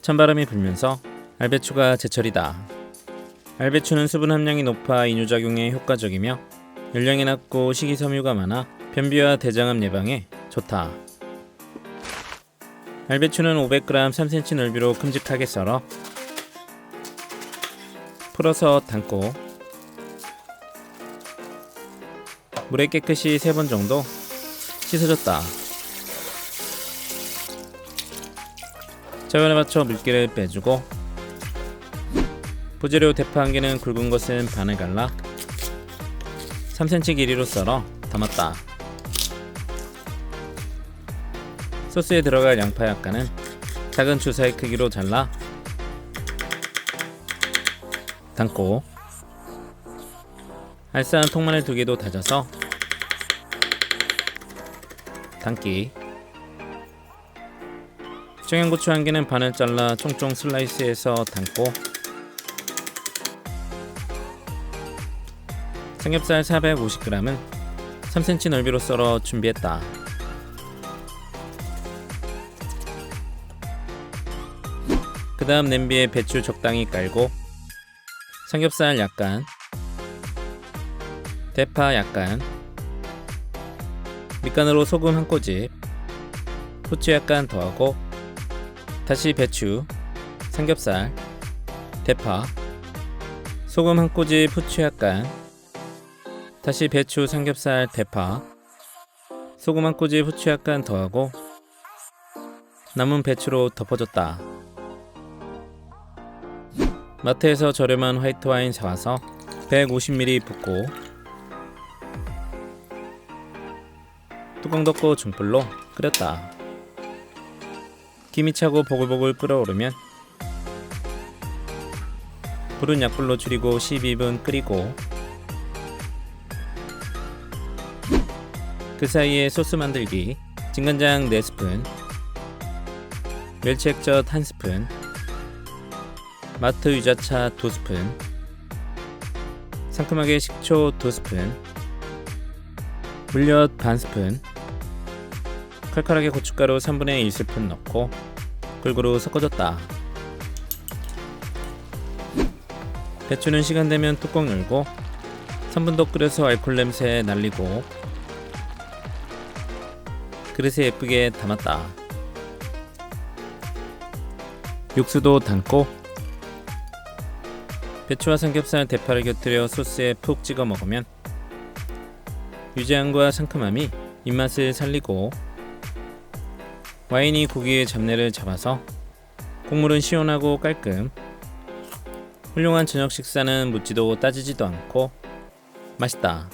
찬바람이 불면서 알배추가 제철이다. 알배추는 수분 함량이 높아 이뇨작용에 효과적이며 연령이 낮고 식이섬유가 많아 변비와 대장암 예방에 좋다. 알배추는 500g 3cm 넓이로 큼직하게 썰어 풀어서 담고 물에 깨끗이 3번 정도 씻어줬다. 저온에 맞춰 물기를 빼주고 부재료 대파 1개는 굵은 것은 반을 갈라 3cm 길이로 썰어 담았다. 소스에 들어갈 양파 약간은 작은 주사위 크기로 잘라 담고 알싸한 통마늘 2개도 다져서 담기. 청양고추 1개는 반을 잘라 총총 슬라이스해서 담고 삼겹살 450g은 3cm 넓이로 썰어 준비했다. 그 다음 냄비에 배추 적당히 깔고 삼겹살 약간, 대파 약간, 밑간으로 소금 1꼬집, 후추 약간 더하고 다시 배추, 삼겹살, 대파, 소금 1꼬집, 후추 약간, 다시 배추, 삼겹살, 대파, 소금 1꼬집, 후추 약간 더하고 남은 배추로 덮어줬다. 마트에서 저렴한 화이트 와인 사와서 150ml 붓고 뚜껑 덮고 중불로 끓였다. 김이 차고 보글보글 끓어오르면 불은 약불로 줄이고 12분 끓이고 그 사이에 소스 만들기. 진간장 4스푼, 멸치 액젓 1스푼, 마트 유자차 2스푼, 상큼하게 식초 2스푼, 물엿 반스푼, 칼칼하게 고춧가루 3분의 1스푼 넣고 골고루 섞어줬다. 배추는 시간 되면 뚜껑 열고 3분 더 끓여서 알코올 냄새 날리고 그릇에 예쁘게 담았다. 육수도 담고 배추와 삼겹살, 대파를 곁들여 소스에 푹 찍어 먹으면 유자향과 상큼함이 입맛을 살리고 와인이 고기의 잡내를 잡아서 국물은 시원하고 깔끔. 훌륭한 저녁 식사는 묻지도 따지지도 않고 맛있다.